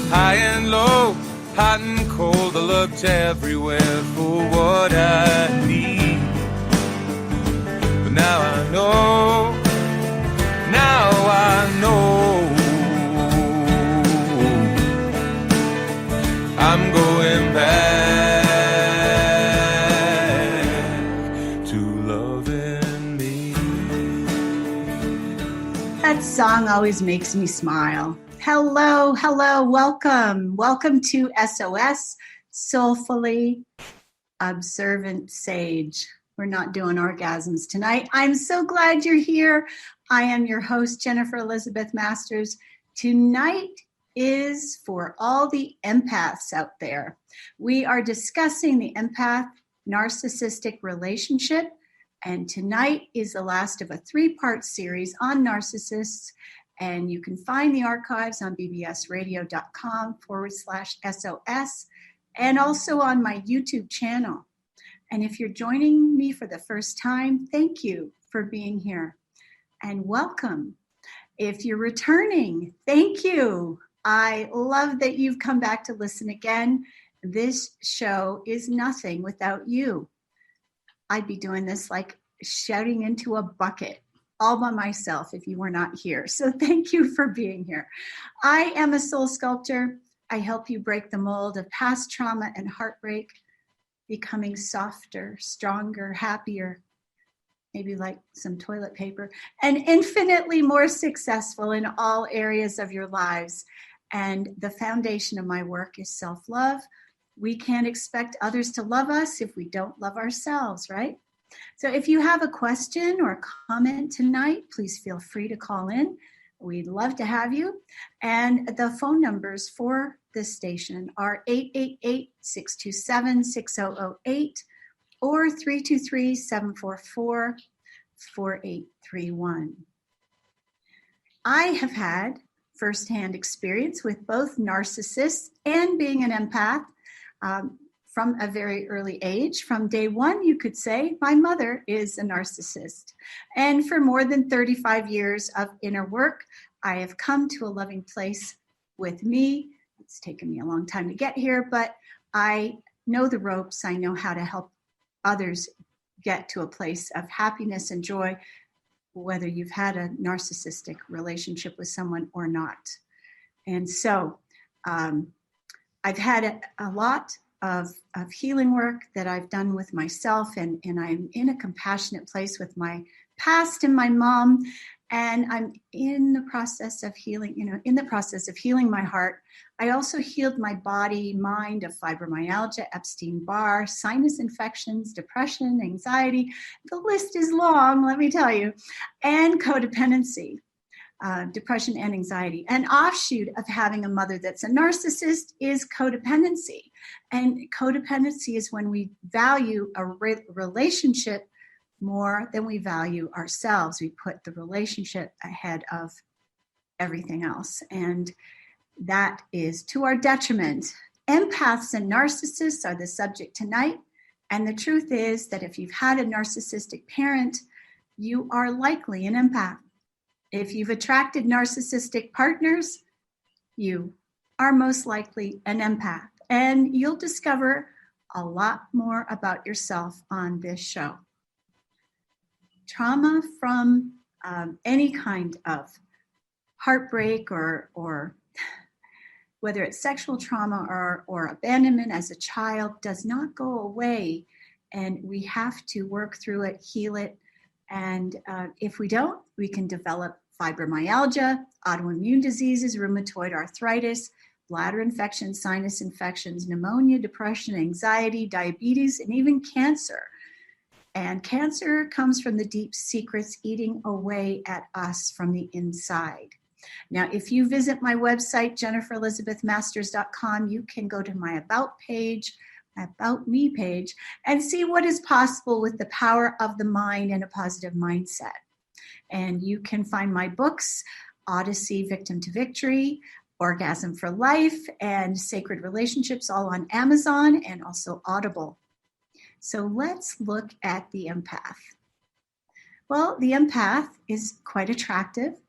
high and low, hot and cold. I looked everywhere for what I need. But now I know, I'm going back to loving me. That song always makes me smile. Hello, welcome to SOS, Soulfully Observant Sage. We're not doing orgasms tonight. I'm so glad you're here. I am your host, Jennifer Elizabeth Masters. Tonight is for all the empaths out there. We are discussing the empath narcissistic relationship, and tonight is the last of a 3-part series on narcissists, and you can find the archives on bbsradio.com/SOS and also on my YouTube channel. And if you're joining me for the first time, thank you for being here and welcome. If you're returning, thank you. I love that you've come back to listen again. This show is nothing without you. I'd be doing this like shouting into a bucket all by myself if you were not here. So thank you for being here. I am a soul sculptor. I help you break the mold of past trauma and heartbreak, becoming softer, stronger, happier, maybe like some toilet paper, and infinitely more successful in all areas of your lives. And the foundation of my work is self-love. We can't expect others to love us if we don't love ourselves, right? So if you have a question or a comment tonight, please feel free to call in. We'd love to have you. And the phone numbers for this station are 888-627-6008 or 323-744-4831. I have had firsthand experience with both narcissists and being an empath from a very early age. From day one, you could say, my mother is a narcissist. And for more than 35 years of inner work, I have come to a loving place with me. It's taken me a long time to get here, but I know the ropes. I know how to help others get to a place of happiness and joy, whether you've had a narcissistic relationship with someone or not. And so I've had a lot of healing work that I've done with myself, and I'm in a compassionate place with my past and my mom, and I'm in the process of healing, my heart. I also healed my body, mind of fibromyalgia, Epstein-Barr, sinus infections, depression, anxiety. The list is long, let me tell you, and codependency. Depression and anxiety. An offshoot of having a mother that's a narcissist is codependency. And codependency is when we value a relationship more than we value ourselves. We put the relationship ahead of everything else. And that is to our detriment. Empaths and narcissists are the subject tonight. And the truth is that if you've had a narcissistic parent, you are likely an empath. If you've attracted narcissistic partners, you are most likely an empath. And you'll discover a lot more about yourself on this show. Trauma from any kind of heartbreak or whether it's sexual trauma or abandonment as a child does not go away. And we have to work through it, heal it. And if we don't, we can develop fibromyalgia, autoimmune diseases, rheumatoid arthritis, bladder infections, sinus infections, pneumonia, depression, anxiety, diabetes, and even cancer. And cancer comes from the deep secrets eating away at us from the inside. Now, if you visit my website, jenniferelizabethmasters.com, you can go to my About page, About Me page, and see what is possible with the power of the mind and a positive mindset. And you can find my books, Odyssey, Victim to Victory, Orgasm for Life, and Sacred Relationships, all on Amazon and also Audible. So let's look at the empath. Well, the empath is quite attractive,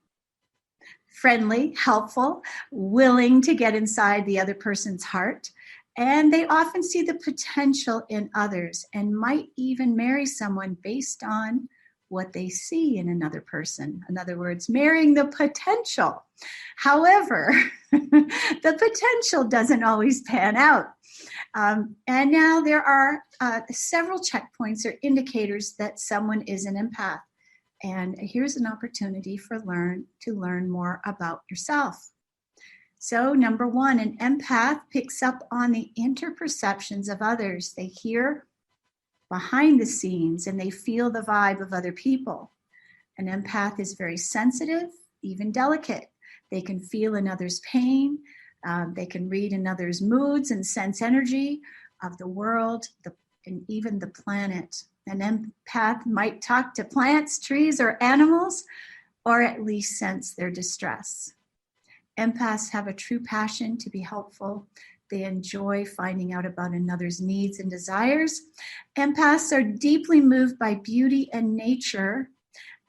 friendly, helpful, willing to get inside the other person's heart. And they often see the potential in others and might even marry someone based on what they see in another person. In other words, marrying the potential. However, the potential doesn't always pan out. And now there are several checkpoints or indicators that someone is an empath. And here's an opportunity to learn more about yourself. So, number one, an empath picks up on the interperceptions of others. They hear behind the scenes and they feel the vibe of other people. An empath is very sensitive, even delicate. They can feel another's pain. They can read another's moods and sense energy of the world and even the planet. An empath might talk to plants, trees, or animals, or at least sense their distress. Empaths have a true passion to be helpful. They enjoy finding out about another's needs and desires. Empaths are deeply moved by beauty and nature.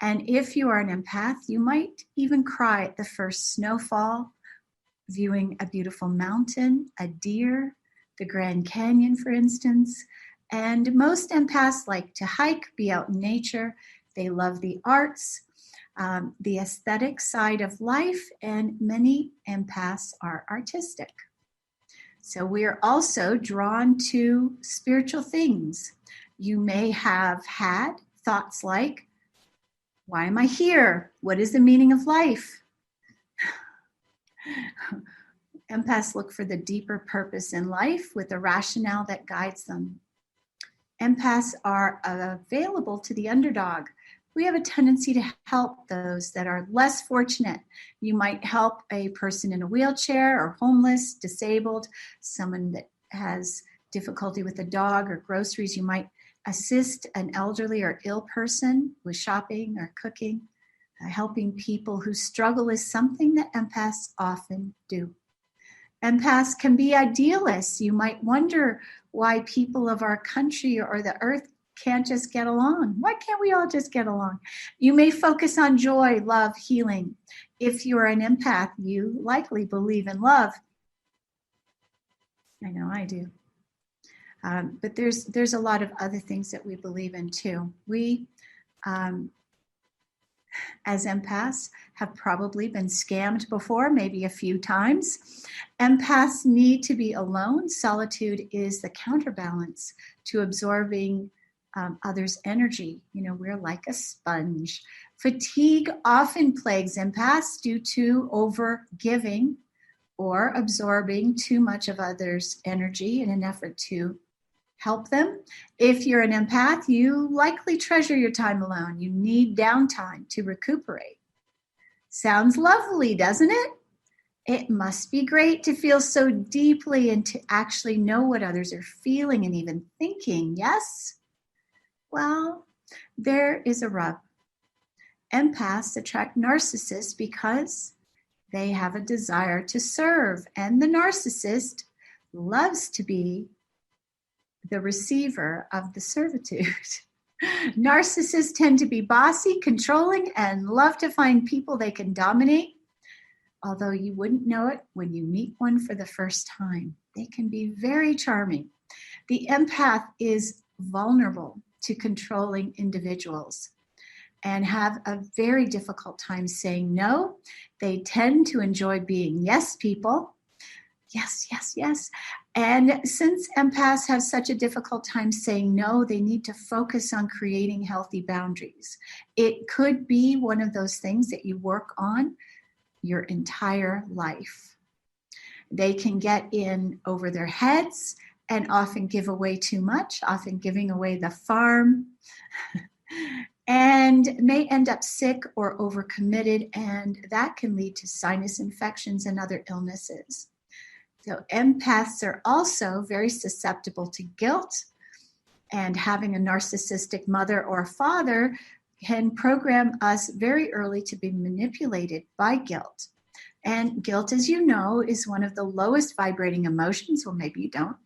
And if you are an empath, you might even cry at the first snowfall, viewing a beautiful mountain, a deer, the Grand Canyon, for instance. And most empaths like to hike, be out in nature. They love the arts, the aesthetic side of life, and many empaths are artistic. So we are also drawn to spiritual things. You may have had thoughts like, why am I here? What is the meaning of life? Empaths look for the deeper purpose in life with a rationale that guides them. Empaths are available to the underdog. We have a tendency to help those that are less fortunate. You might help a person in a wheelchair or homeless, disabled, someone that has difficulty with a dog or groceries. You might assist an elderly or ill person with shopping or cooking. Helping people who struggle is something that empaths often do. Empaths can be idealists. You might wonder why people of our country or the earth can't just get along. Why can't we all just get along? You may focus on joy, love, healing. If you're an empath, you likely believe in love. I know I do. But there's a lot of other things that we believe in too. We, as empaths, have probably been scammed before, maybe a few times. Empaths need to be alone. Solitude is the counterbalance to absorbing others' energy. You know, we're like a sponge. Fatigue often plagues empaths due to over-giving or absorbing too much of others' energy in an effort to help them. If you're an empath, you likely treasure your time alone. You need downtime to recuperate. Sounds lovely, doesn't it? It must be great to feel so deeply and to actually know what others are feeling and even thinking, yes? Well, there is a rub. Empaths attract narcissists because they have a desire to serve, and the narcissist loves to be the receiver of the servitude. Narcissists tend to be bossy, controlling, and love to find people they can dominate. Although you wouldn't know it when you meet one for the first time. They can be very charming. The empath is vulnerable to controlling individuals and have a very difficult time saying no. They tend to enjoy being yes people. Yes, yes, yes. And since empaths have such a difficult time saying no, they need to focus on creating healthy boundaries. It could be one of those things that you work on your entire life. They can get in over their heads and often give away too much, often giving away the farm, and may end up sick or overcommitted, and that can lead to sinus infections and other illnesses. So empaths are also very susceptible to guilt, and having a narcissistic mother or father can program us very early to be manipulated by guilt. And guilt, as you know, is one of the lowest vibrating emotions. Well, maybe you don't.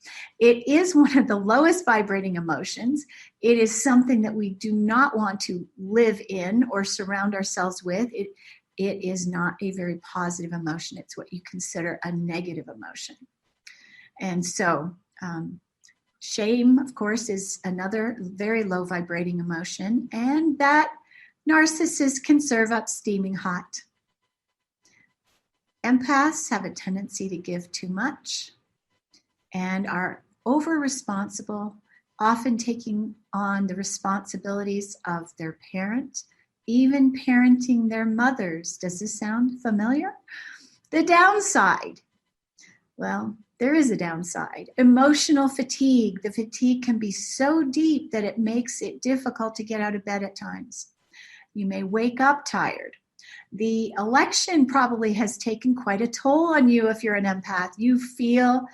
It is one of the lowest vibrating emotions. It is something that we do not want to live in or surround ourselves with. It it is not a very positive emotion. It's what you consider a negative emotion. And so shame, of course, is another very low vibrating emotion, and that narcissists can serve up steaming hot. Empaths have a tendency to give too much and are over responsible, often taking on the responsibilities of their parent, even parenting their mothers. Does this sound familiar? The downside. Well, there is a downside. Emotional fatigue. The fatigue can be so deep that it makes it difficult to get out of bed at times. You may wake up tired. The election probably has taken quite a toll on you if you're an empath. You feel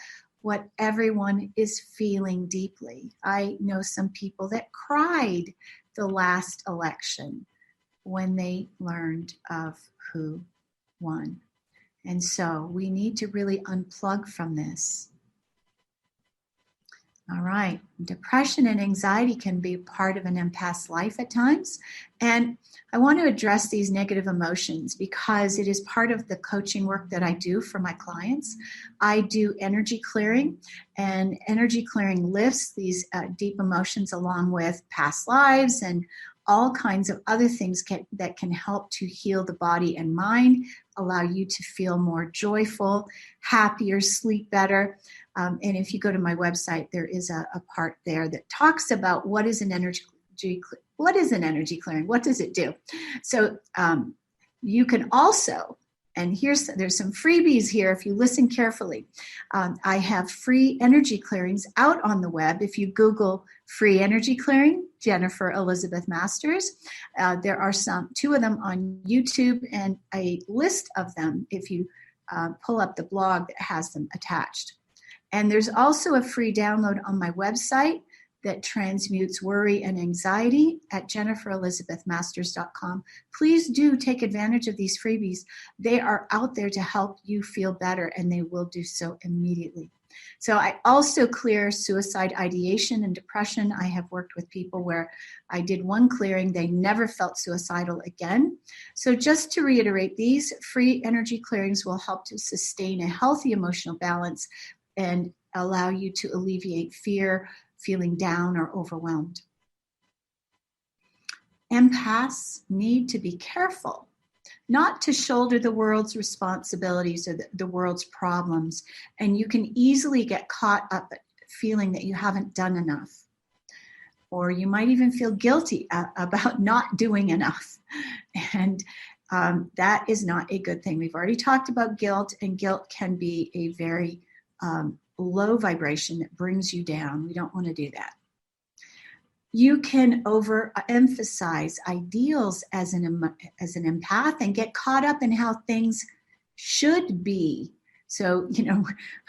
what everyone is feeling deeply. I know some people that cried the last election when they learned of who won. And so we need to really unplug from this. All right. Depression and anxiety can be part of an empath's life at times. And I want to address these negative emotions because it is part of the coaching work that I do for my clients. I do energy clearing, and energy clearing lifts these deep emotions along with past lives and all kinds of other things that can help to heal the body and mind, allow you to feel more joyful, happier, sleep better. And if you go to my website, there is a part there that talks about what is an energy clearing, what does it do? So you can also, and there's some freebies here if you listen carefully. I have free energy clearings out on the web. If you Google free energy clearing, Jennifer Elizabeth Masters, there are two of them on YouTube and a list of them if you pull up the blog that has them attached. And there's also a free download on my website that transmutes worry and anxiety at jenniferelizabethmasters.com. Please do take advantage of these freebies. They are out there to help you feel better, and they will do so immediately. So I also clear suicide ideation and depression. I have worked with people where I did one clearing, they never felt suicidal again. So just to reiterate, these free energy clearings will help to sustain a healthy emotional balance and allow you to alleviate fear, feeling down or overwhelmed. Empaths need to be careful not to shoulder the world's responsibilities or the world's problems, and you can easily get caught up feeling that you haven't done enough, or you might even feel guilty about not doing enough, and that is not a good thing. We've already talked about guilt, and guilt can be a very low vibration that brings you down. We don't want to do that. You can overemphasize ideals as an empath and get caught up in how things should be. So,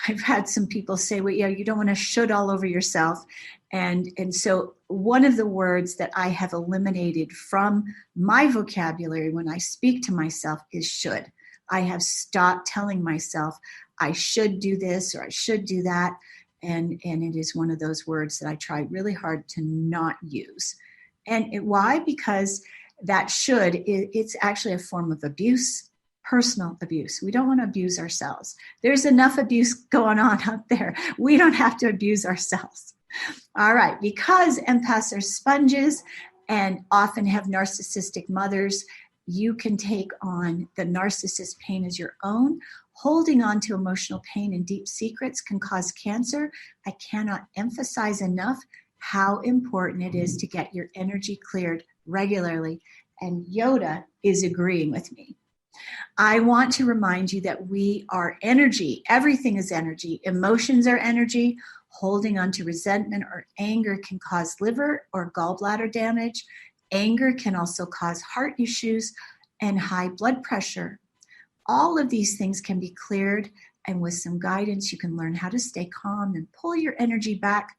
I've had some people say, well, you don't want to should all over yourself. And so one of the words that I have eliminated from my vocabulary when I speak to myself is should. I have stopped telling myself I should do this or I should do that. And it is one of those words that I try really hard to not use. And why? Because that should, it's actually a form of abuse, personal abuse. We don't want to abuse ourselves. There's enough abuse going on out there. We don't have to abuse ourselves. All right, because empaths are sponges and often have narcissistic mothers, you can take on the narcissist pain as your own. Holding on to emotional pain and deep secrets can cause cancer. I cannot emphasize enough how important it is to get your energy cleared regularly. And Yoda is agreeing with me. I want to remind you that we are energy. Everything is energy. Emotions are energy. Holding on to resentment or anger can cause liver or gallbladder damage. Anger can also cause heart issues and high blood pressure. All of these things can be cleared, and with some guidance, you can learn how to stay calm and pull your energy back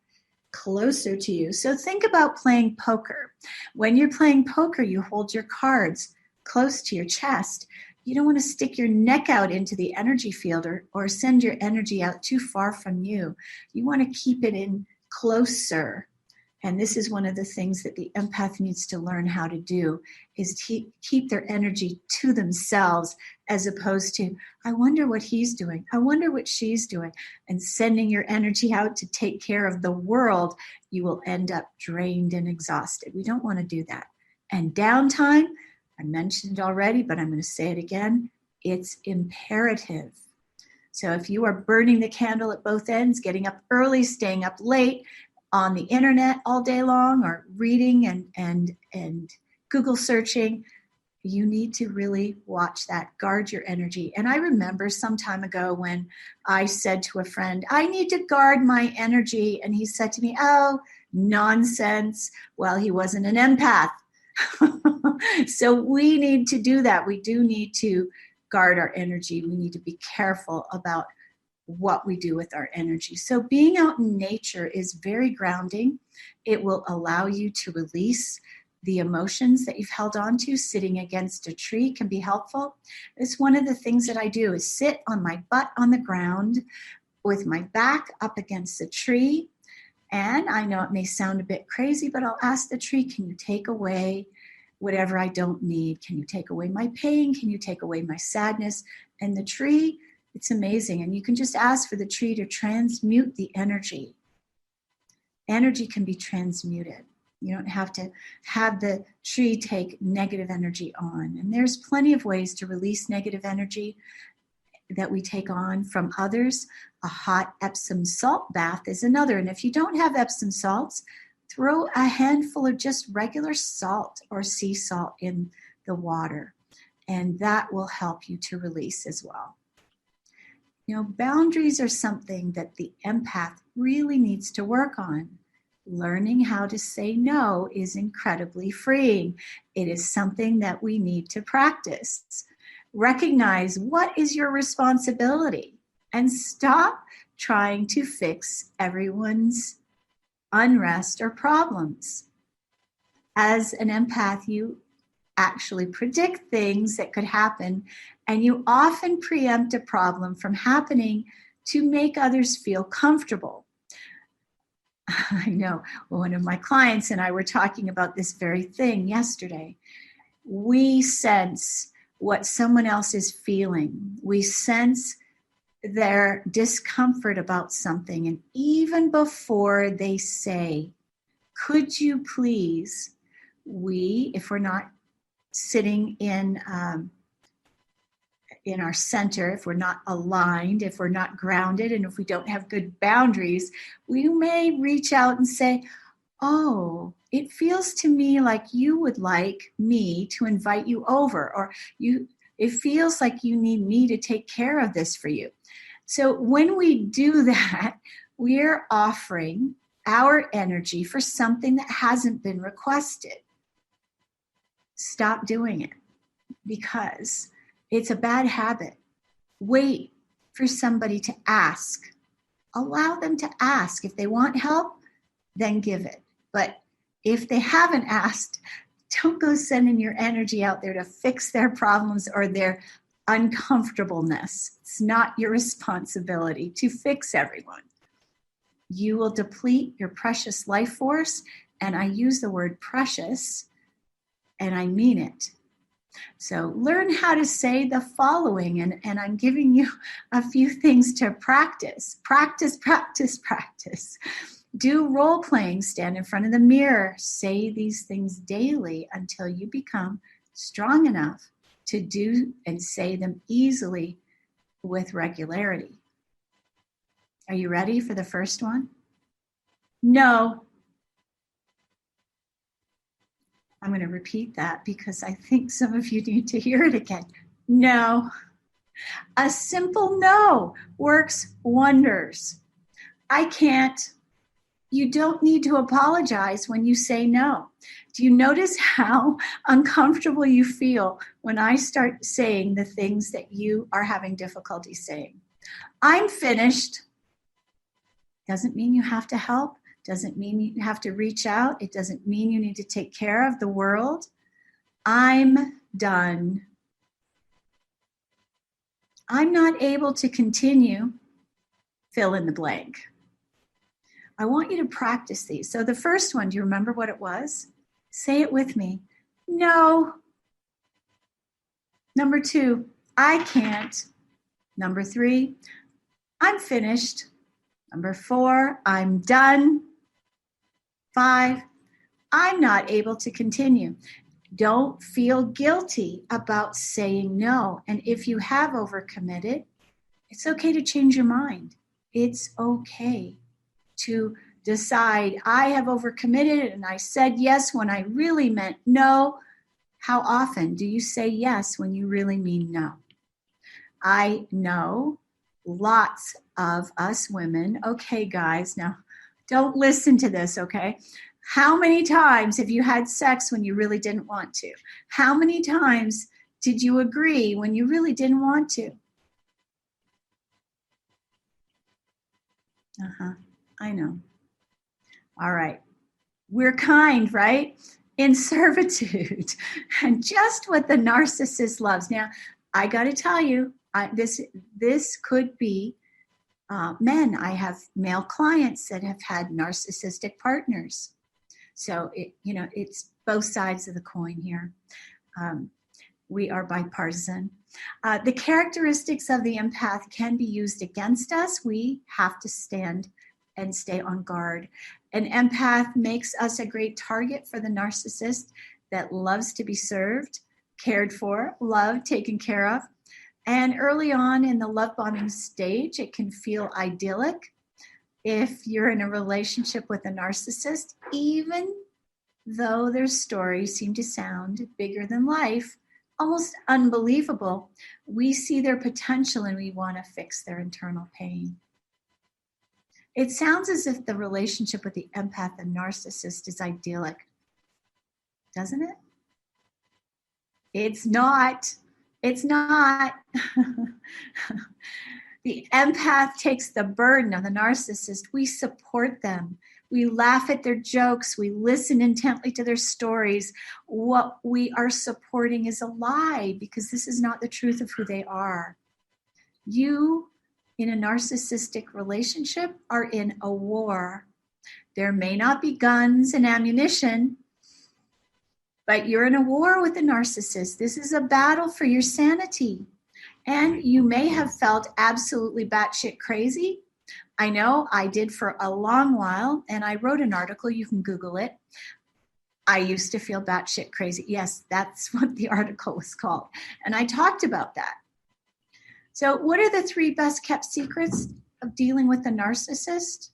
closer to you. So think about playing poker. When you're playing poker, you hold your cards close to your chest. You don't want to stick your neck out into the energy field or send your energy out too far from you. You want to keep it in closer And this is one of the things that the empath needs to learn how to do, is keep their energy to themselves, as opposed to, I wonder what he's doing, I wonder what she's doing, and sending your energy out to take care of the world. You will end up drained and exhausted. We don't want to do that. And downtime, I mentioned it already, but I'm going to say it again, it's imperative. So if you are burning the candle at both ends, getting up early, staying up late, on the internet all day long, or reading and Google searching, you need to really watch that. Guard your energy. And I remember some time ago when I said to a friend, I need to guard my energy. And he said to me, oh, nonsense. Well, he wasn't an empath. So we need to do that. We do need to guard our energy. We need to be careful about what we do with our energy. So being out in nature is very grounding. It will allow you to release the emotions that you've held on to. Sitting against a tree can be helpful. It's one of the things that I do, is sit on my butt on the ground with my back up against the tree. And I know it may sound a bit crazy, but I'll ask the tree, can you take away whatever I don't need? Can you take away my pain? Can you take away my sadness? And the tree, it's amazing. And you can just ask for the tree to transmute the energy. Energy can be transmuted. You don't have to have the tree take negative energy on. And there's plenty of ways to release negative energy that we take on from others. A hot Epsom salt bath is another. And if you don't have Epsom salts, throw a handful of just regular salt or sea salt in the water. And that will help you to release as well. You know, boundaries are something that the empath really needs to work on. Learning how to say no is incredibly freeing. It is something that we need to practice. Recognize what is your responsibility and stop trying to fix everyone's unrest or problems. As an empath, you actually predict things that could happen, and you often preempt a problem from happening to make others feel comfortable. I know one of my clients and I were talking about this very thing yesterday. We sense what someone else is feeling. We sense their discomfort about something. And even before they say, could you please, if we're not sitting in our center, if we're not aligned, if we're not grounded, and if we don't have good boundaries, we may reach out and say, oh, it feels to me like you would like me to invite you over, or it feels like you need me to take care of this for you. So when we do that, we're offering our energy for something that hasn't been requested. Stop doing it, because it's a bad habit. Wait for somebody to ask. Allow them to ask. If they want help, then give it. But if they haven't asked, don't go sending your energy out there to fix their problems or their uncomfortableness. It's not your responsibility to fix everyone. You will deplete your precious life force, and I use the word precious, and I mean it. So learn how to say the following, and I'm giving you a few things to practice. Practice, practice, practice. Do role playing, stand in front of the mirror, say these things daily until you become strong enough to do and say them easily with regularity. Are you ready for the first one? No. I'm going to repeat that because I think some of you need to hear it again. No. A simple no works wonders. I can't. You don't need to apologize when you say no. Do you notice how uncomfortable you feel when I start saying the things that you are having difficulty saying? I'm finished. Doesn't mean you have to help. Doesn't mean you have to reach out. It doesn't mean you need to take care of the world. I'm done. I'm not able to continue, fill in the blank. I want you to practice these. So the first one, do you remember what it was? Say it with me. No. Number 2, I can't. Number 3, I'm finished. Number 4, I'm done. 5, I'm not able to continue. Don't feel guilty about saying no. And if you have overcommitted, it's okay to change your mind. It's okay to decide, I have overcommitted and I said yes when I really meant no. How often do you say yes when you really mean no? I know lots of us women. Okay, guys, now don't listen to this, okay? How many times have you had sex when you really didn't want to? How many times did you agree when you really didn't want to? I know. All right. We're kind, right? In servitude. And just what the narcissist loves. Now, I got to tell you, this could be men. I have male clients that have had narcissistic partners. So, it's both sides of the coin here. We are bipartisan. The characteristics of the empath can be used against us. We have to stand and stay on guard. An empath makes us a great target for the narcissist that loves to be served, cared for, loved, taken care of. And early on in the love bombing stage, it can feel idyllic if you're in a relationship with a narcissist, even though their stories seem to sound bigger than life, almost unbelievable. We see their potential and we want to fix their internal pain. It sounds as if the relationship with the empath and narcissist is idyllic, doesn't it? It's not. It's not. The empath takes the burden of the narcissist. We support them. We laugh at their jokes. We listen intently to their stories. What we are supporting is a lie because this is not the truth of who they are. You, in a narcissistic relationship, are in a war. There may not be guns and ammunition, but you're in a war with the narcissist. This is a battle for your sanity. And you may have felt absolutely batshit crazy. I know I did for a long while, and I wrote an article. You can Google it. I used to feel batshit crazy. Yes, that's what the article was called. And I talked about that. So what are the 3 best kept secrets of dealing with a narcissist?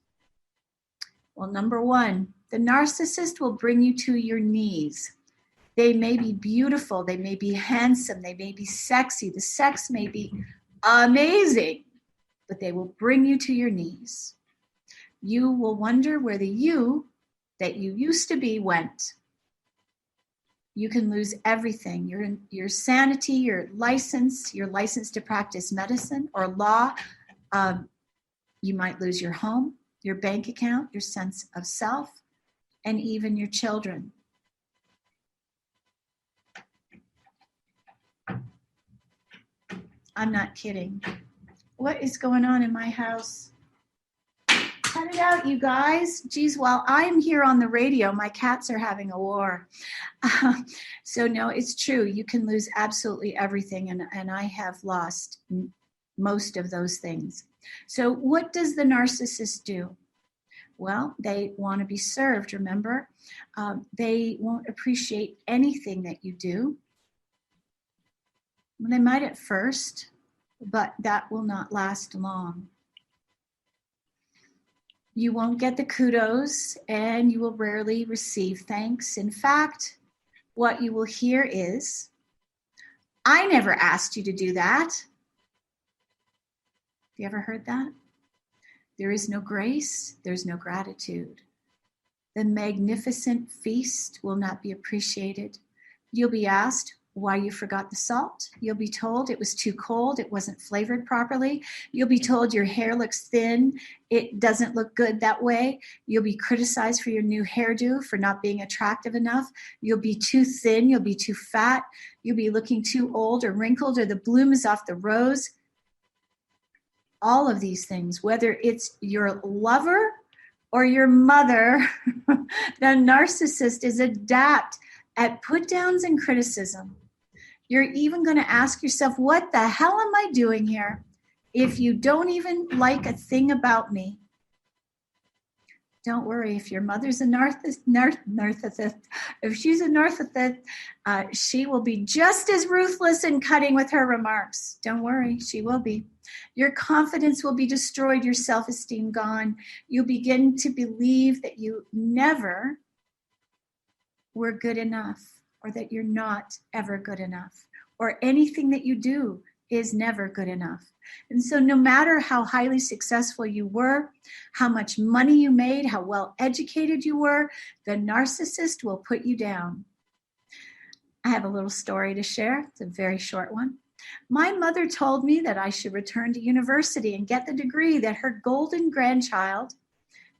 Well, number 1, the narcissist will bring you to your knees. They may be beautiful, they may be handsome, they may be sexy, the sex may be amazing, but they will bring you to your knees. You will wonder where the you that you used to be went. You can lose everything, your sanity, your license to practice medicine or law. You might lose your home, your bank account, your sense of self, and even your children. I'm not kidding. What is going on in my house? Cut it out, you guys. Geez, while I'm here on the radio, my cats are having a war. So no, it's true. You can lose absolutely everything, and I have lost most of those things. So what does the narcissist do? Well, they want to be served, remember? They won't appreciate anything that you do. They might at first, but that will not last long. You won't get the kudos, and you will rarely receive thanks. In fact, what you will hear is, I never asked you to do that. Have you ever heard that? There is no grace, there's no gratitude. The magnificent feast will not be appreciated. You'll be asked why you forgot the salt. You'll be told it was too cold, it wasn't flavored properly. You'll be told your hair looks thin, it doesn't look good that way. You'll be criticized for your new hairdo, for not being attractive enough. You'll be too thin, you'll be too fat. You'll be looking too old or wrinkled, or the bloom is off the rose. All of these things, whether it's your lover or your mother, the narcissist is adept at put downs and criticism. You're even going to ask yourself, what the hell am I doing here if you don't even like a thing about me? Don't worry, if your mother's a narcissist, if she's a narcissist, she will be just as ruthless and cutting with her remarks. Don't worry, she will be. Your confidence will be destroyed, your self-esteem gone. You begin to believe that you never were good enough, or that you're not ever good enough, or anything that you do is never good enough. And so no matter how highly successful you were, how much money you made, how well educated you were, the narcissist will put you down. I have a little story to share. It's a very short one. My mother told me that I should return to university and get the degree that her golden grandchild,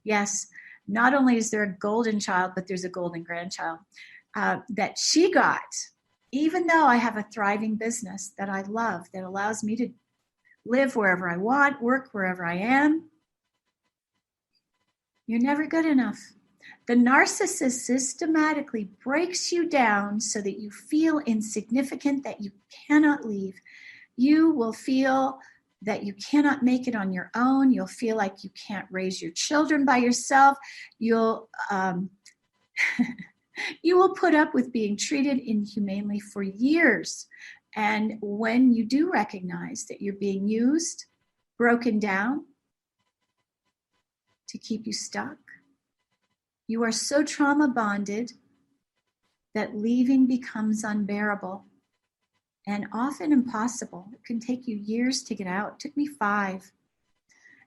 yes, not only is there a golden child, but there's a golden grandchild, that she got, even though I have a thriving business that I love, that allows me to live wherever I want, work wherever I am. You're never good enough. The narcissist systematically breaks you down so that you feel insignificant, that you cannot leave. You will feel that you cannot make it on your own. You'll feel like you can't raise your children by yourself. You will put up with being treated inhumanely for years. And when you do recognize that you're being used, broken down to keep you stuck, you are so trauma bonded that leaving becomes unbearable and often impossible. It can take you years to get out. It took me 5.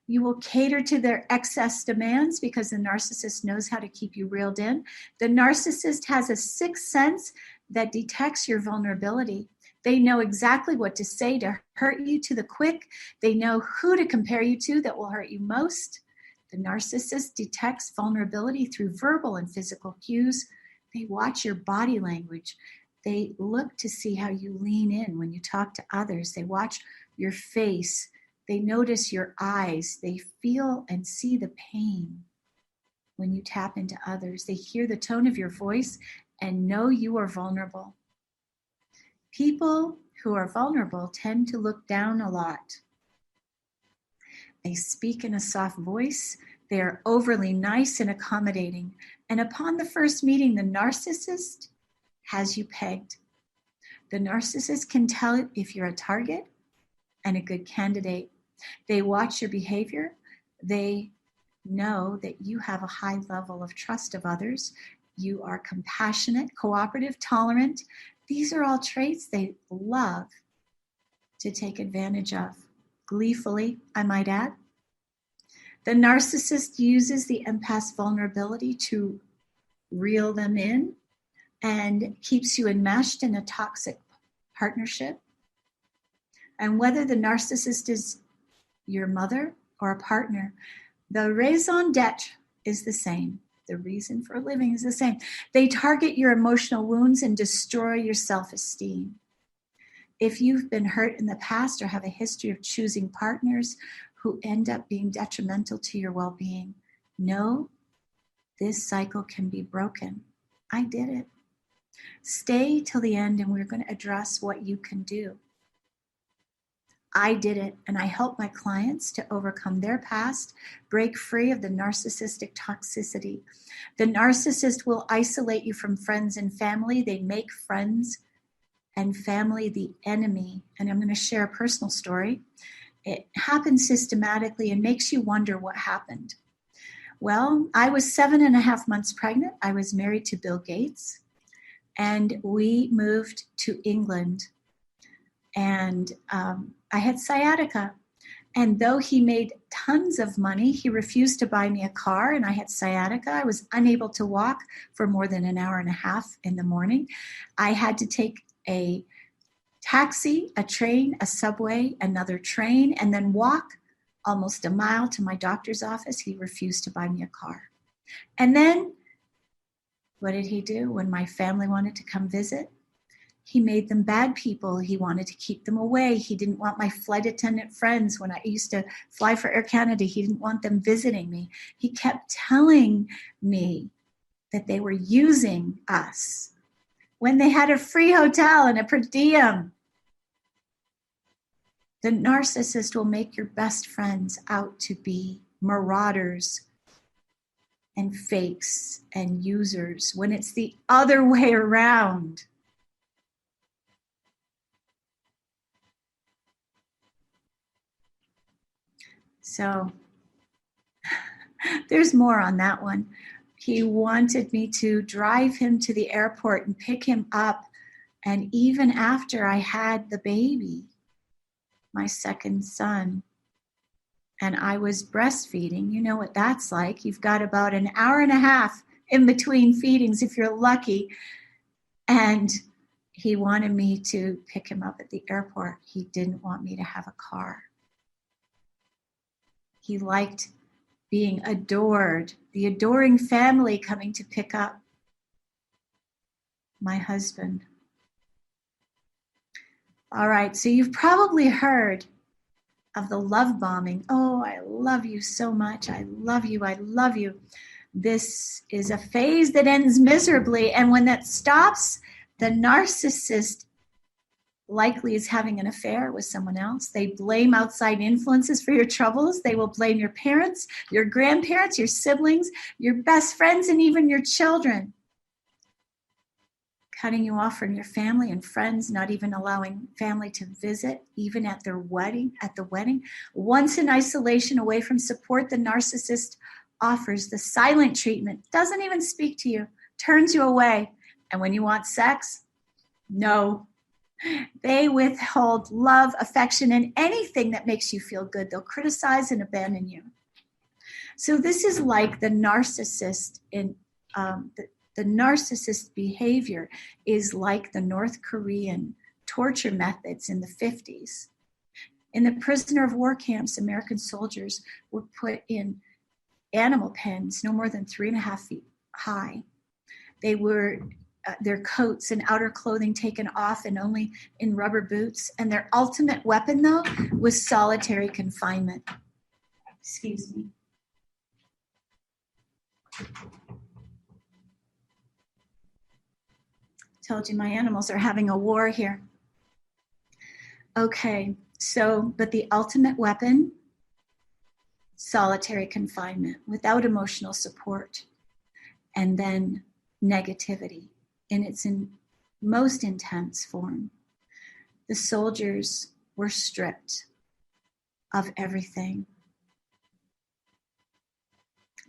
You will cater to their excess demands because the narcissist knows how to keep you reeled in. The narcissist has a sixth sense that detects your vulnerability. They know exactly what to say to hurt you to the quick. They know who to compare you to that will hurt you most. The narcissist detects vulnerability through verbal and physical cues. They watch your body language. They look to see how you lean in when you talk to others. They watch your face. They notice your eyes. They feel and see the pain when you tap into others. They hear the tone of your voice and know you are vulnerable. People who are vulnerable tend to look down a lot. They speak in a soft voice. They are overly nice and accommodating. And upon the first meeting, the narcissist has you pegged. The narcissist can tell if you're a target and a good candidate. They watch your behavior. They know that you have a high level of trust of others. You are compassionate, cooperative, tolerant. These are all traits they love to take advantage of. Gleefully, I might add. The narcissist uses the empath's vulnerability to reel them in and keeps you enmeshed in a toxic partnership. And whether the narcissist is your mother or a partner, the raison d'etre is the same. The reason for living is the same. They target your emotional wounds and destroy your self-esteem. If you've been hurt in the past or have a history of choosing partners who end up being detrimental to your well-being, know this cycle can be broken. I did it. Stay till the end and we're going to address what you can do. I did it, and I help my clients to overcome their past, break free of the narcissistic toxicity. The narcissist will isolate you from friends and family. They make friends and family the enemy. And I'm going to share a personal story. It happens systematically and makes you wonder what happened. Well, I was 7.5 months pregnant. I was married to Bill Gates, and we moved to England. And I had sciatica. And though he made tons of money, he refused to buy me a car, and I had sciatica. I was unable to walk for more than an hour and a half in the morning. I had to take a taxi, a train, a subway, another train, and then walk almost a mile to my doctor's office. He refused to buy me a car. And then what did he do when my family wanted to come visit? He made them bad people. He wanted to keep them away. He didn't want my flight attendant friends. When I used to fly for Air Canada, he didn't want them visiting me. He kept telling me that they were using us when they had a free hotel and a per diem. The narcissist will make your best friends out to be marauders and fakes and users when it's the other way around. So there's more on that one. He wanted me to drive him to the airport and pick him up. And even after I had the baby, my second son, and I was breastfeeding, you know what that's like. You've got about an hour and a half in between feedings if you're lucky. And he wanted me to pick him up at the airport. He didn't want me to have a car. He liked being adored, the adoring family coming to pick up my husband. All right, so you've probably heard of the love bombing. Oh, I love you so much. I love you. I love you. This is a phase that ends miserably. And when that stops, the narcissist likely is having an affair with someone else. They blame outside influences for your troubles. They will blame your parents, your grandparents, your siblings, your best friends, and even your children. Cutting you off from your family and friends, not even allowing family to visit, even at the wedding. Once in isolation, away from support, the narcissist offers the silent treatment, doesn't even speak to you, turns you away. And when you want sex, no. They withhold love, affection, and anything that makes you feel good. They'll criticize and abandon you. So this is like the narcissist in the narcissist behavior is like the North Korean torture methods in the 50s. In the prisoner of war camps, American soldiers were put in animal pens no more than 3.5 feet high. They were their coats and outer clothing taken off and only in rubber boots. And their ultimate weapon, though, was solitary confinement. Excuse me. Told you my animals are having a war here. Okay, so, but the ultimate weapon, solitary confinement without emotional support, and then negativity in its most intense form. The soldiers were stripped of everything.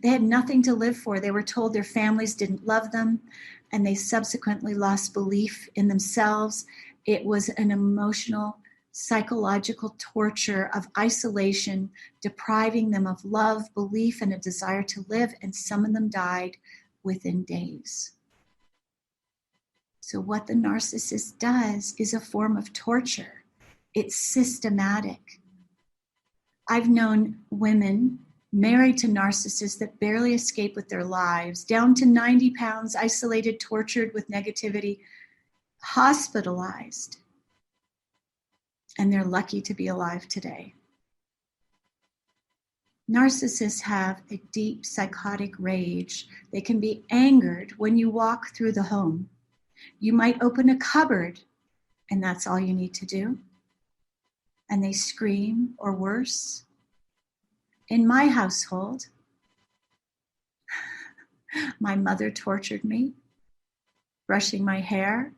They had nothing to live for. They were told their families didn't love them, and they subsequently lost belief in themselves. It was an emotional, psychological torture of isolation, depriving them of love, belief, and a desire to live, and some of them died within days. So what the narcissist does is a form of torture. It's systematic. I've known women married to narcissists that barely escape with their lives, down to 90 pounds, isolated, tortured with negativity, hospitalized. And they're lucky to be alive today. Narcissists have a deep psychotic rage. They can be angered when you walk through the home. You might open a cupboard, and that's all you need to do. And they scream, or worse. In my household, my mother tortured me, brushing my hair,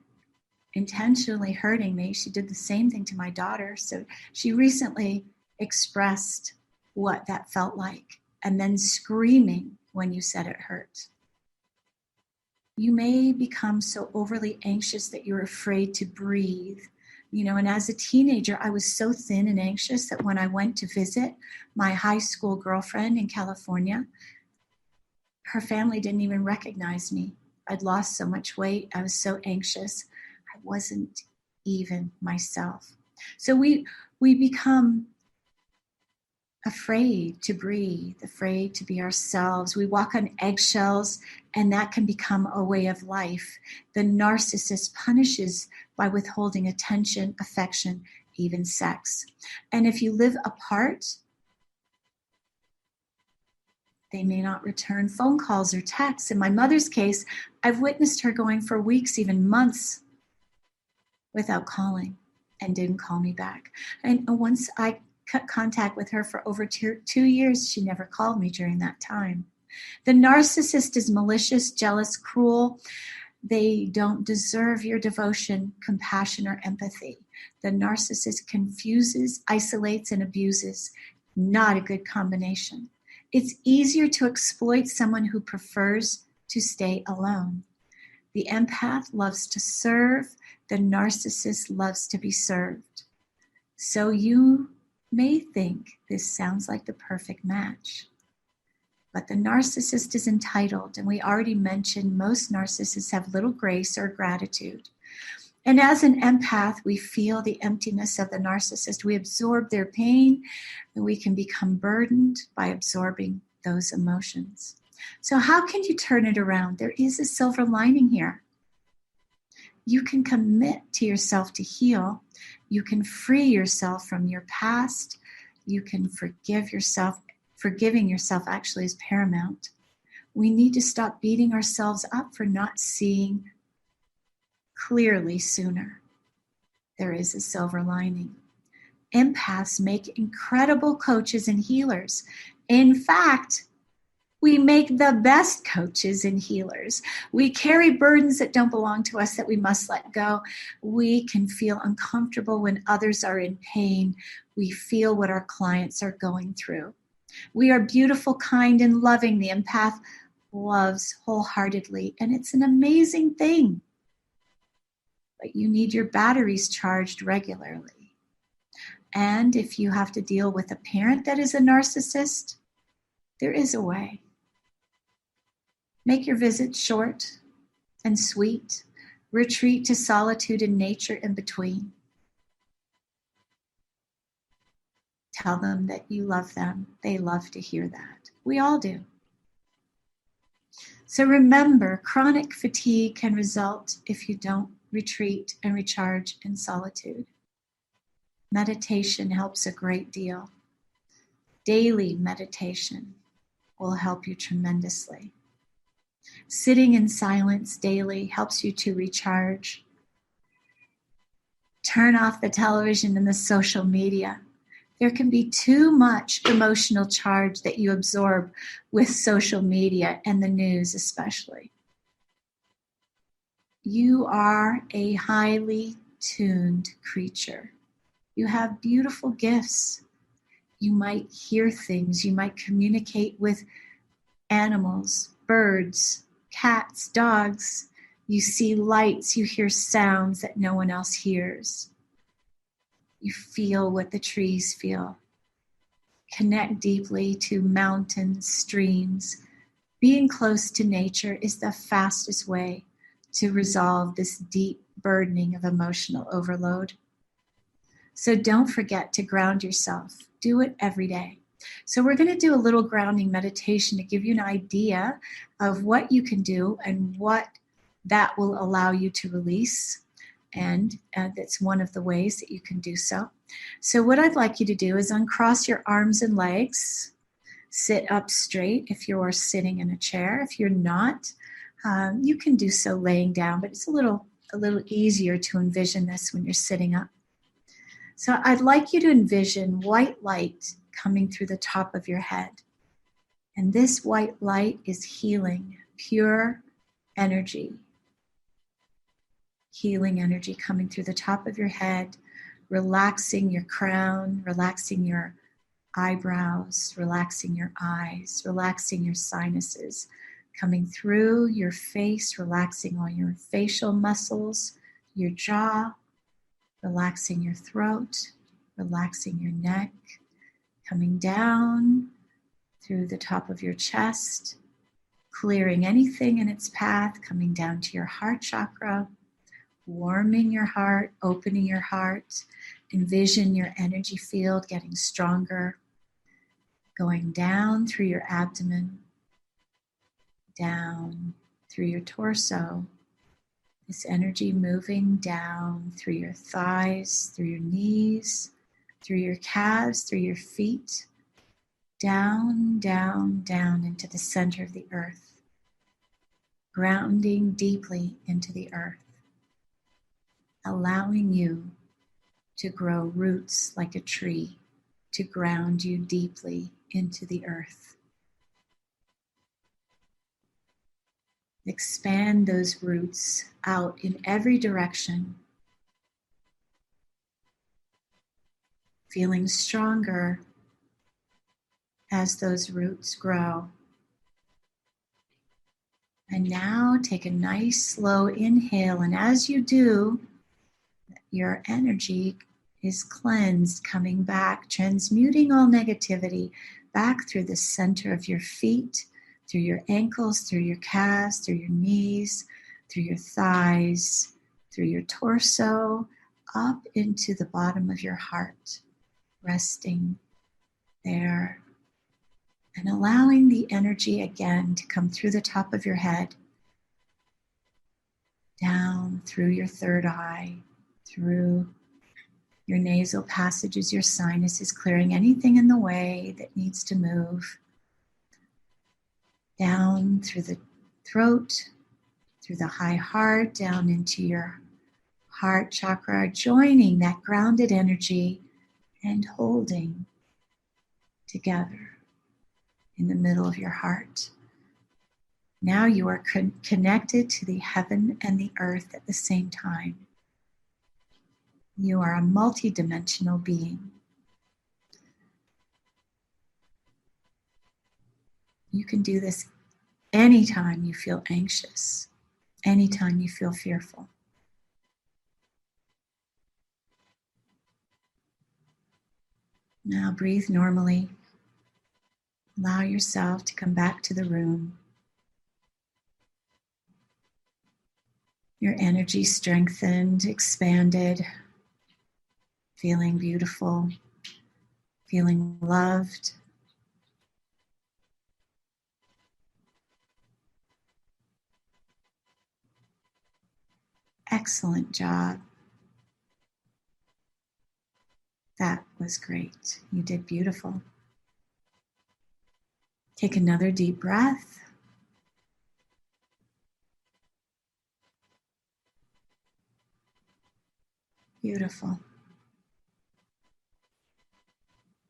intentionally hurting me. She did the same thing to my daughter. So she recently expressed what that felt like, and then screaming when you said it hurt. You may become so overly anxious that you're afraid to breathe. And as a teenager, I was so thin and anxious that when I went to visit my high school girlfriend in California, her family didn't even recognize me. I'd lost so much weight. I was so anxious. I wasn't even myself. So we become afraid to breathe, afraid to be ourselves. We walk on eggshells, and that can become a way of life. The narcissist punishes by withholding attention, affection, even sex. And if you live apart, they may not return phone calls or texts. In my mother's case, I've witnessed her going for weeks, even months, without calling, and didn't call me back. And once I cut contact with her for over 2 years, she never called me during that time. The narcissist is malicious, jealous, cruel. They don't deserve your devotion, compassion, or empathy. The narcissist confuses, isolates, and abuses. Not a good combination. It's easier to exploit someone who prefers to stay alone. The empath loves to serve. The narcissist loves to be served. So you may think this sounds like the perfect match. But the narcissist is entitled, and we already mentioned most narcissists have little grace or gratitude. And as an empath, we feel the emptiness of the narcissist. We absorb their pain, and we can become burdened by absorbing those emotions. So how can you turn it around? There is a silver lining here. You can commit to yourself to heal. You can free yourself from your past. You can forgive yourself. Forgiving yourself actually is paramount. We need to stop beating ourselves up for not seeing clearly sooner. There is a silver lining. Empaths make incredible coaches and healers. In fact, we make the best coaches and healers. We carry burdens that don't belong to us that we must let go. We can feel uncomfortable when others are in pain. We feel what our clients are going through. We are beautiful, kind, and loving. The empath loves wholeheartedly, and it's an amazing thing. But you need your batteries charged regularly. And if you have to deal with a parent that is a narcissist, there is a way. Make your visits short and sweet. Retreat to solitude and nature in between. Tell them that you love them. They love to hear that. We all do. So remember, chronic fatigue can result if you don't retreat and recharge in solitude. Meditation helps a great deal. Daily meditation will help you tremendously. Sitting in silence daily helps you to recharge. Turn off the television and the social media. There can be too much emotional charge that you absorb with social media and the news especially. You are a highly tuned creature. You have beautiful gifts. You might hear things. You might communicate with animals, birds, cats, dogs. You see lights. You hear sounds that no one else hears. You feel what the trees feel. Connect deeply to mountains, streams. Being close to nature is the fastest way to resolve this deep burdening of emotional overload. So don't forget to ground yourself. Do it every day. So we're going to do a little grounding meditation to give you an idea of what you can do and what that will allow you to release. And that's one of the ways that you can do so. So what I'd like you to do is uncross your arms and legs. Sit up straight if you're sitting in a chair. If you're not, you can do so laying down, but it's a little easier to envision this when you're sitting up. So I'd like you to envision white light coming through the top of your head. And this white light is healing, pure energy. Healing energy coming through the top of your head, relaxing your crown, relaxing your eyebrows, relaxing your eyes, relaxing your sinuses, coming through your face, relaxing all your facial muscles, your jaw, relaxing your throat, relaxing your neck, coming down through the top of your chest, clearing anything in its path, coming down to your heart chakra, warming your heart, opening your heart. Envision your energy field getting stronger. going down through your abdomen, down through your torso. This energy moving down through your thighs, through your knees, through your calves, through your feet, down, down, down into the center of the earth, grounding deeply into the earth, allowing you to grow roots like a tree, to ground you deeply into the earth. Expand those roots out in every direction, feeling stronger as those roots grow. And now take a nice slow inhale, and as you do, your energy is cleansed, coming back, transmuting all negativity back through the center of your feet, through your ankles, through your calves, through your knees, through your thighs, through your torso, up into the bottom of your heart, resting there and allowing the energy again to come through the top of your head, down through your third eye, through your nasal passages, your sinuses, clearing anything in the way that needs to move, down through the throat, through the high heart, down into your heart chakra, joining that grounded energy and holding together in the middle of your heart. Now you are connected to the heaven and the earth at the same time. You are a multidimensional being. You can do this anytime you feel anxious, anytime you feel fearful. Now breathe normally. Allow yourself to come back to the room. Your energy strengthened, expanded, feeling beautiful, feeling loved. Excellent job. That was great. You did beautiful. Take another deep breath. Beautiful.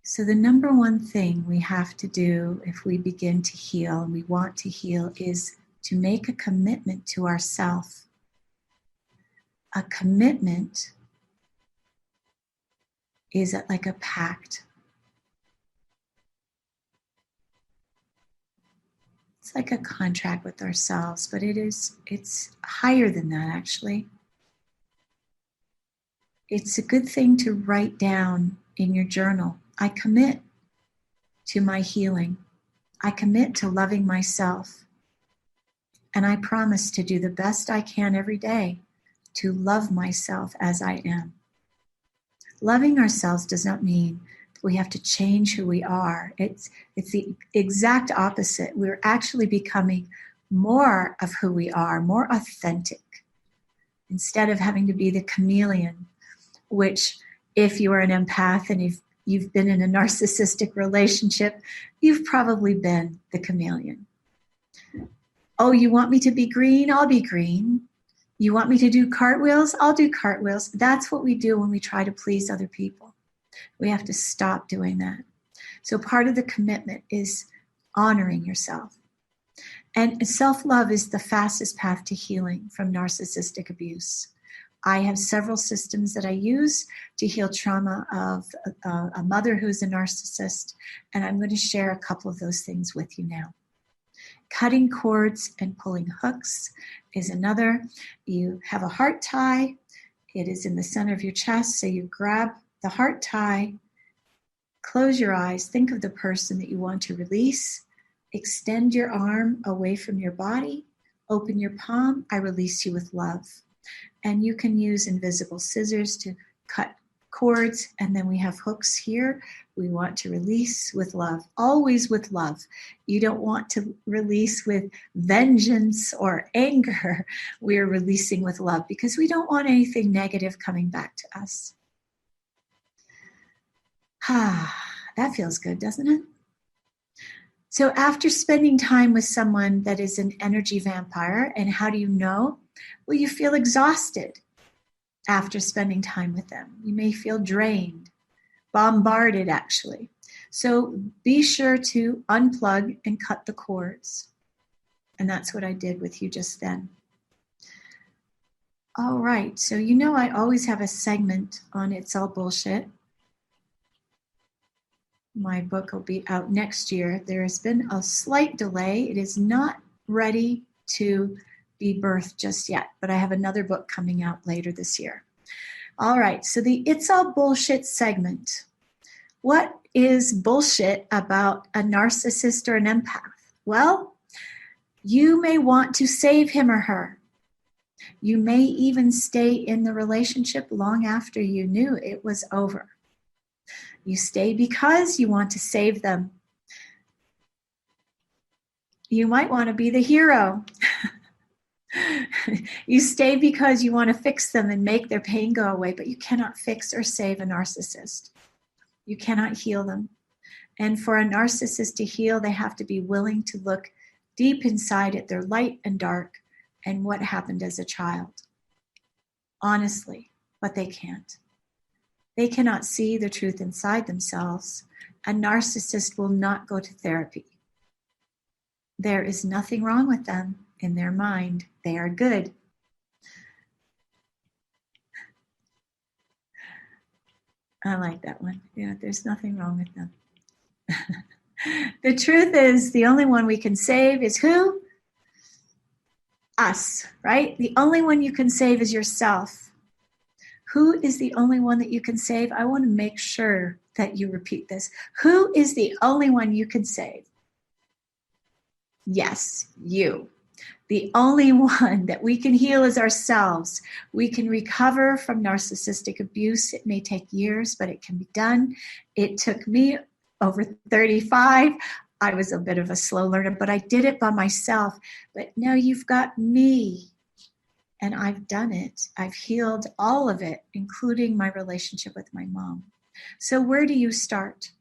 So the number one thing we have to do if we begin to heal and we want to heal is to make a commitment to ourselves. A commitment is like a pact. It's like a contract with ourselves, but it's higher than that actually. It's a good thing to write down in your journal. I commit to my healing. I commit to loving myself. And I promise to do the best I can every day to love myself as I am. Loving ourselves does not mean that we have to change who we are. It's the exact opposite. We're actually becoming more of who we are, more authentic, instead of having to be the chameleon, which if you are an empath and if you've been in a narcissistic relationship, you've probably been the chameleon. Oh, you want me to be green? I'll be green. You want me to do cartwheels? I'll do cartwheels. That's what we do when we try to please other people. We have to stop doing that. So part of the commitment is honoring yourself. And self-love is the fastest path to healing from narcissistic abuse. I have several systems that I use to heal trauma of a mother who's a narcissist, and I'm going to share a couple of those things with you now. Cutting cords and pulling hooks is another. You have a heart tie. It is in the center of your chest, so you grab the heart tie, close your eyes, think of the person that you want to release, extend your arm away from your body, open your palm, I release you with love. And you can use invisible scissors to cut cords, and then we have hooks here. We want to release with love, always with love. You don't want to release with vengeance or anger. We're releasing with love because we don't want anything negative coming back to us. That feels good, doesn't it? So after spending time with someone that is an energy vampire, and how do you know? Well, you feel exhausted after spending time with them. You may feel drained, bombarded actually. So be sure to unplug and cut the cords. And that's what I did with you just then. All right, so you know I always have a segment on It's All Bullshit. My book will be out next year. There has been a slight delay. It is not ready to be birthed just yet, but I have another book coming out later this year. All right, so the It's All Bullshit segment. What is bullshit about a narcissist or an empath? Well, you may want to save him or her. You may even stay in the relationship long after you knew it was over. You stay because you want to save them. You might want to be the hero. You stay because you want to fix them and make their pain go away, but you cannot fix or save a narcissist. You cannot heal them. And for a narcissist to heal, they have to be willing to look deep inside at their light and dark and what happened as a child. Honestly, but they can't. They cannot see the truth inside themselves. A narcissist will not go to therapy. There is nothing wrong with them in their mind. They are good. I like that one. Yeah, there's nothing wrong with them. The truth is, the only one we can save is who? Us, right? The only one you can save is yourself. Who is the only one that you can save? I want to make sure that you repeat this. Who is the only one you can save? Yes, you. The only one that we can heal is ourselves. We can recover from narcissistic abuse. It may take years, but it can be done. It took me over 35. I was a bit of a slow learner, but I did it by myself. But now you've got me. And I've done it. I've healed all of it, including my relationship with my mom. So where do you start?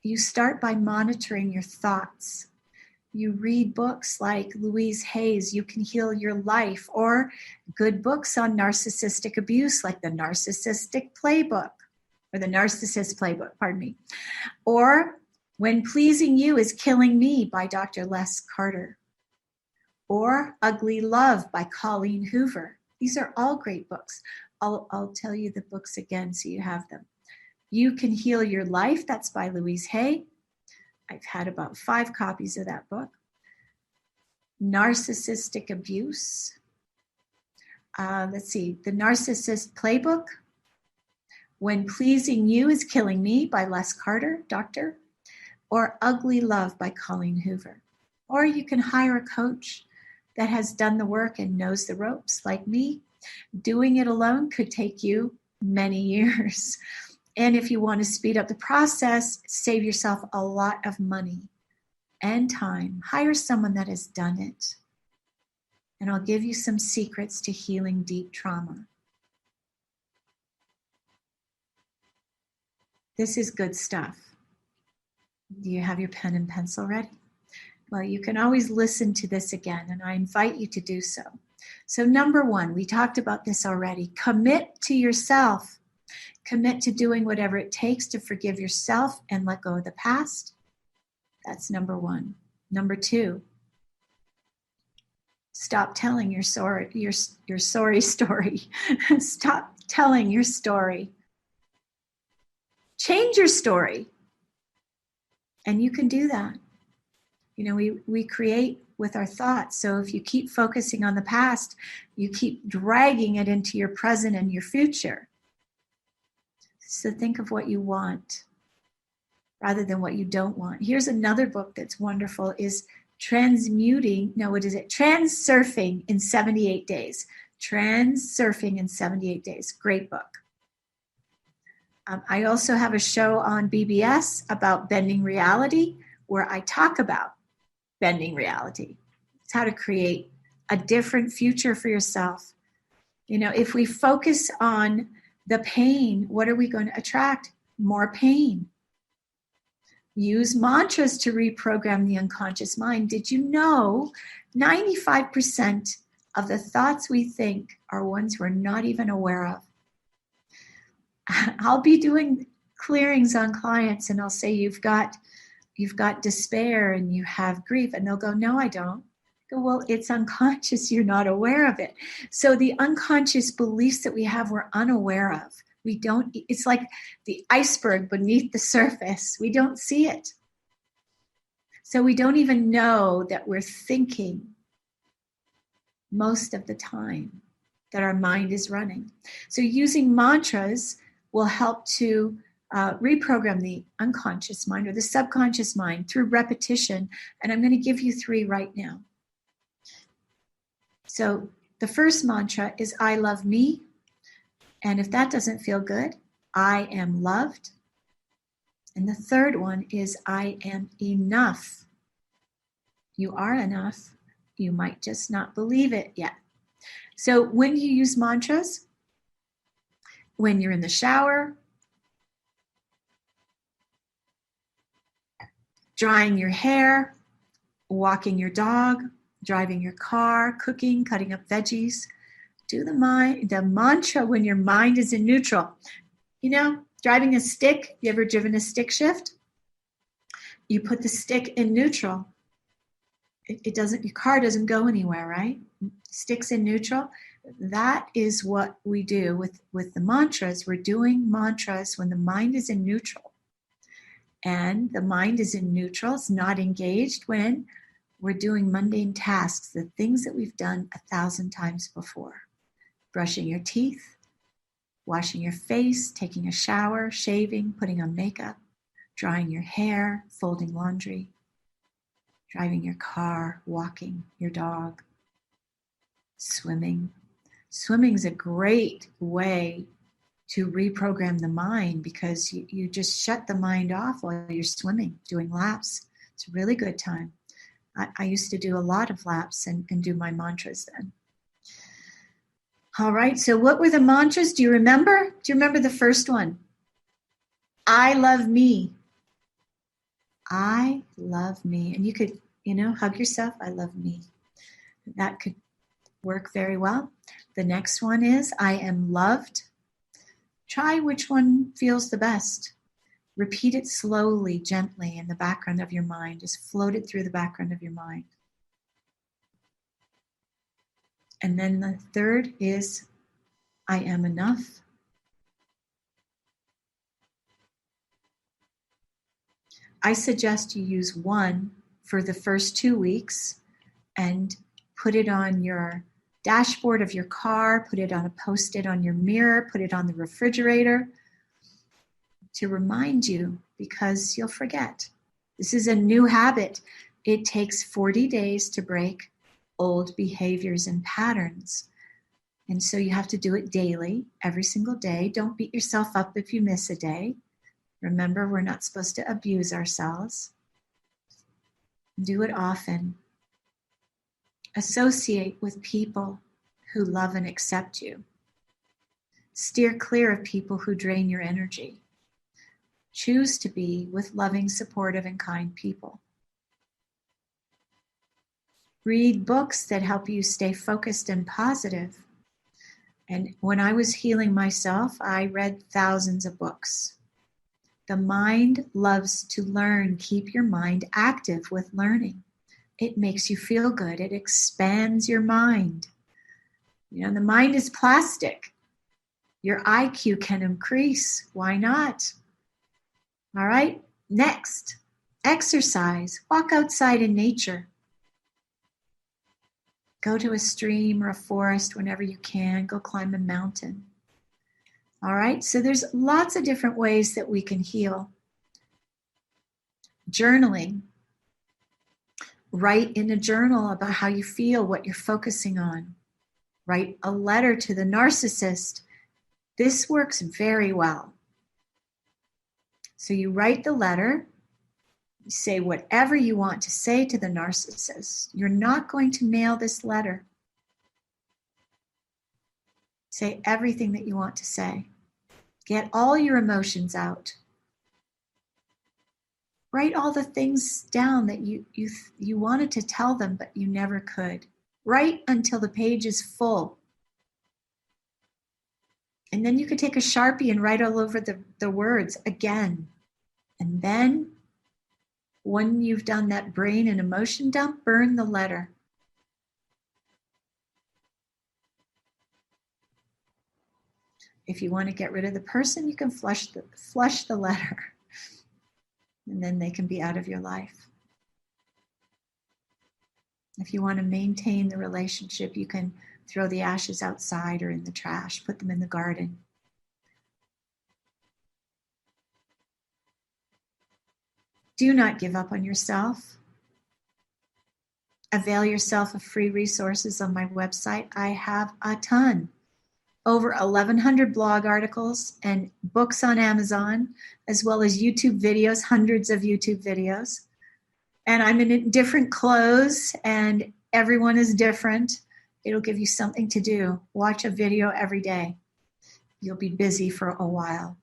You start by monitoring your thoughts. You read books like Louise Hay's You Can Heal Your Life, or good books on narcissistic abuse like the Narcissistic Playbook, or the Narcissist Playbook, pardon me. Or When Pleasing You is Killing Me by Dr. Les Carter. Or Ugly Love by Colleen Hoover. These are all great books. I'll tell you the books again so you have them. You Can Heal Your Life, that's by Louise Hay. I've had about 5 copies of that book. Narcissistic Abuse. The Narcissist Playbook. When Pleasing You is Killing Me by Les Carter, Doctor. Or Ugly Love by Colleen Hoover. Or you can hire a coach that has done the work and knows the ropes, like me. Doing it alone could take you many years. And if you want to speed up the process, save yourself a lot of money and time. Hire someone that has done it. And I'll give you some secrets to healing deep trauma. This is good stuff. Do you have your pen and pencil ready? Well, you can always listen to this again, and I invite you to do so. So number 1, we talked about this already. Commit to yourself. Commit to doing whatever it takes to forgive yourself and let go of the past. That's number 1. Number 2, stop telling your sorry story. Stop telling your story. Change your story. And you can do that. You know, we create with our thoughts. So if you keep focusing on the past, you keep dragging it into your present and your future. So think of what you want rather than what you don't want. Here's another book that's wonderful, is Transurfing in 78 Days. Transurfing in 78 Days. Great book. I also have a show on BBS about bending reality, where I talk about bending reality. It's how to create a different future for yourself. If we focus on the pain, what are we going to attract? More pain. Use mantras to reprogram the unconscious mind. Did you know 95% of the thoughts we think are ones we're not even aware of? I'll be doing clearings on clients and I'll say, you've got despair and you have grief. And they'll go, no, I don't. I go, well, it's unconscious. You're not aware of it. So the unconscious beliefs that we have, we're unaware of. It's like the iceberg beneath the surface. We don't see it. So we don't even know that we're thinking most of the time, that our mind is running. So using mantras will help to reprogram the unconscious mind or the subconscious mind through repetition. And I'm going to give you 3 right now. So the first mantra is, I love me. And if that doesn't feel good, I am loved. And the third one is, I am enough. You are enough. You might just not believe it yet. So when you use mantras, when you're in the shower, drying your hair, walking your dog, driving your car, cooking, cutting up veggies, do the mantra when your mind is in neutral. Driving a stick, you ever driven a stick shift? You put the stick in neutral. Your car doesn't go anywhere, right? Stick's in neutral. That is what we do with the mantras. We're doing mantras when the mind is in neutral. And the mind is in neutral. It's not engaged when we're doing mundane tasks, the things that we've done 1,000 times before. Brushing your teeth, washing your face, taking a shower, shaving, putting on makeup, drying your hair, folding laundry, driving your car, walking your dog, swimming. Swimming is a great way to reprogram the mind because you just shut the mind off while you're swimming, doing laps. It's a really good time. I used to do a lot of laps and do my mantras then. All right, so what were the mantras? Do you remember? Do you remember the first one? I love me. I love me. And you could, hug yourself. I love me. That could work very well. The next one is, I am loved. Try which one feels the best. Repeat it slowly, gently in the background of your mind. Just float it through the background of your mind. And then the third is, I am enough. I suggest you use one for the first 2 weeks and put it on your dashboard of your car, put it on a Post-it on your mirror, put it on the refrigerator to remind you, because you'll forget. This is a new habit. It takes 40 days to break old behaviors and patterns. And so you have to do it daily, every single day. Don't beat yourself up if you miss a day. Remember, we're not supposed to abuse ourselves. Do it often. Associate with people who love and accept you. Steer clear of people who drain your energy. Choose to be with loving, supportive, and kind people. Read books that help you stay focused and positive. And when I was healing myself, I read thousands of books. The mind loves to learn. Keep your mind active with learning. It makes you feel good. It expands your mind. The mind is plastic. Your IQ can increase. Why not? All right, next, exercise. Walk outside in nature. Go to a stream or a forest whenever you can. Go climb a mountain. All right, so there's lots of different ways that we can heal. Journaling. Write in a journal about how you feel, what you're focusing on. Write a letter to the narcissist. This works very well. So you write the letter, you say whatever you want to say to the narcissist. You're not going to mail this letter. Say everything that you want to say. Get all your emotions out. Write all the things down that you wanted to tell them, but you never could. Write until the page is full. And then you could take a Sharpie and write all over the words again. And then when you've done that brain and emotion dump, burn the letter. If you want to get rid of the person, you can flush the letter. And then they can be out of your life. If you want to maintain the relationship, you can throw the ashes outside or in the trash, put them in the garden. Do not give up on yourself. Avail yourself of free resources on my website. I have a ton. Over 1,100 blog articles and books on Amazon, as well as YouTube videos, hundreds of YouTube videos. And I'm in different clothes, and everyone is different. It'll give you something to do. Watch a video every day. You'll be busy for a while.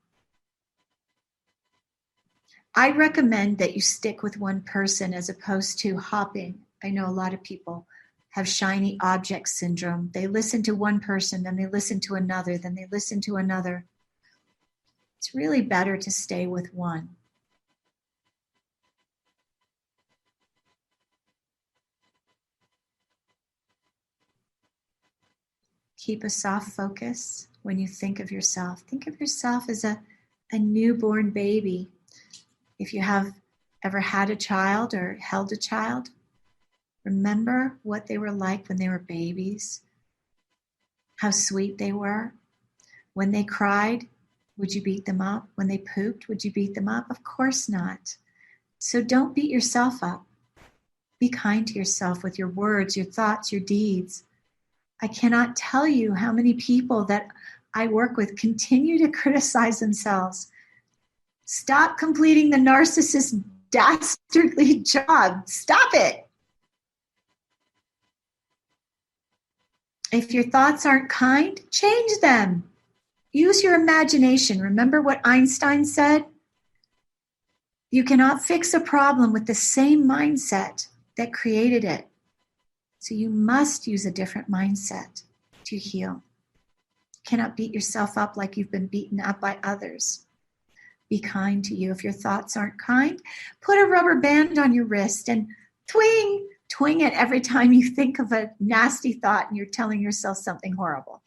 I recommend that you stick with one person as opposed to hopping. I know a lot of people have shiny object syndrome. They listen to one person, then they listen to another, then they listen to another. It's really better to stay with one. Keep a soft focus when you think of yourself. Think of yourself as a newborn baby. If you have ever had a child or held a child, remember what they were like when they were babies, how sweet they were. When they cried, would you beat them up? When they pooped, would you beat them up? Of course not. So don't beat yourself up. Be kind to yourself with your words, your thoughts, your deeds. I cannot tell you how many people that I work with continue to criticize themselves. Stop completing the narcissist's dastardly job. Stop it. If your thoughts aren't kind, change them. Use your imagination. Remember what Einstein said? You cannot fix a problem with the same mindset that created it. So you must use a different mindset to heal. You cannot beat yourself up like you've been beaten up by others. Be kind to you. If your thoughts aren't kind, put a rubber band on your wrist and twing it every time you think of a nasty thought and you're telling yourself something horrible.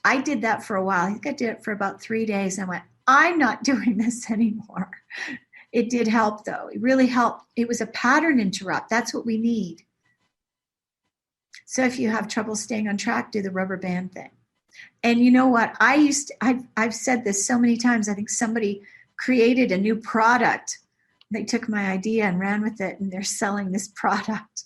I did that for a while. I think I did it for about 3 days. And I went, I'm not doing this anymore. It did help, though. It really helped. It was a pattern interrupt. That's what we need. So if you have trouble staying on track, do the rubber band thing. And you know what? I've said this so many times. I think somebody created a new product. They took my idea and ran with it, and they're selling this product.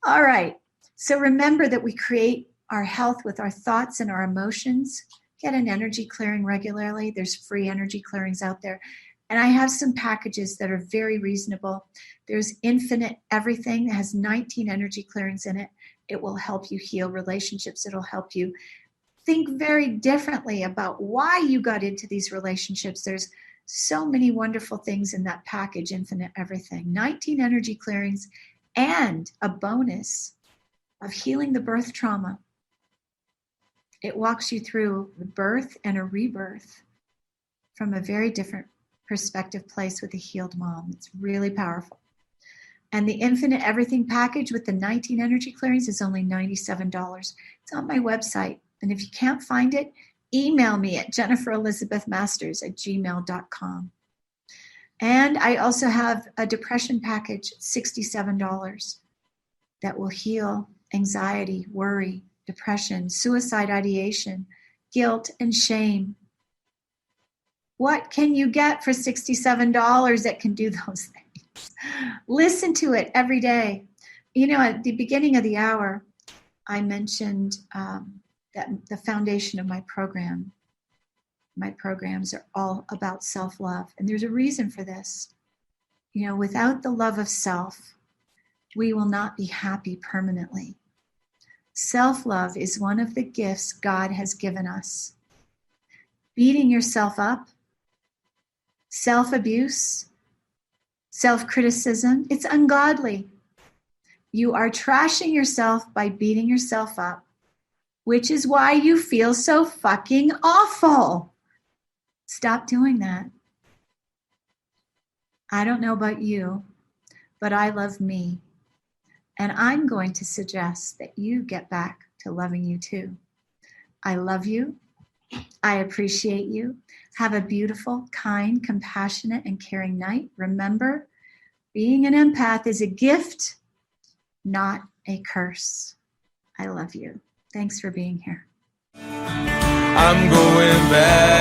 All right. So remember that we create our health with our thoughts and our emotions. Get an energy clearing regularly. There's free energy clearings out there. And I have some packages that are very reasonable. There's Infinite Everything that has 19 energy clearings in it. It will help you heal relationships. It'll help you think very differently about why you got into these relationships. There's so many wonderful things in that package, Infinite Everything. 19 energy clearings and a bonus of healing the birth trauma. It walks you through the birth and a rebirth from a very different perspective place with a healed mom. It's really powerful. And the Infinite Everything package with the 19 energy clearings is only $97. It's on my website. And if you can't find it, email me at jenniferelizabethmasters@gmail.com. And I also have a depression package, $67, that will heal anxiety, worry, depression, suicide ideation, guilt, and shame. What can you get for $67 that can do those things? Listen to it every day. You know, at the beginning of the hour, I mentioned that the foundation of my program My programs are all about self-love. And there's a reason for this. You know, without the love of self, we will not be happy permanently. Self-love is one of the gifts God has given us. Beating yourself up, self-abuse, self-criticism, it's ungodly. You are trashing yourself by beating yourself up, which is why you feel so fucking awful. Stop doing that. I don't know about you, but I love me. And I'm going to suggest that you get back to loving you too. I love you. I appreciate you. Have a beautiful, kind, compassionate, and caring night. Remember, being an empath is a gift, not a curse. I love you. Thanks for being here. I'm going back.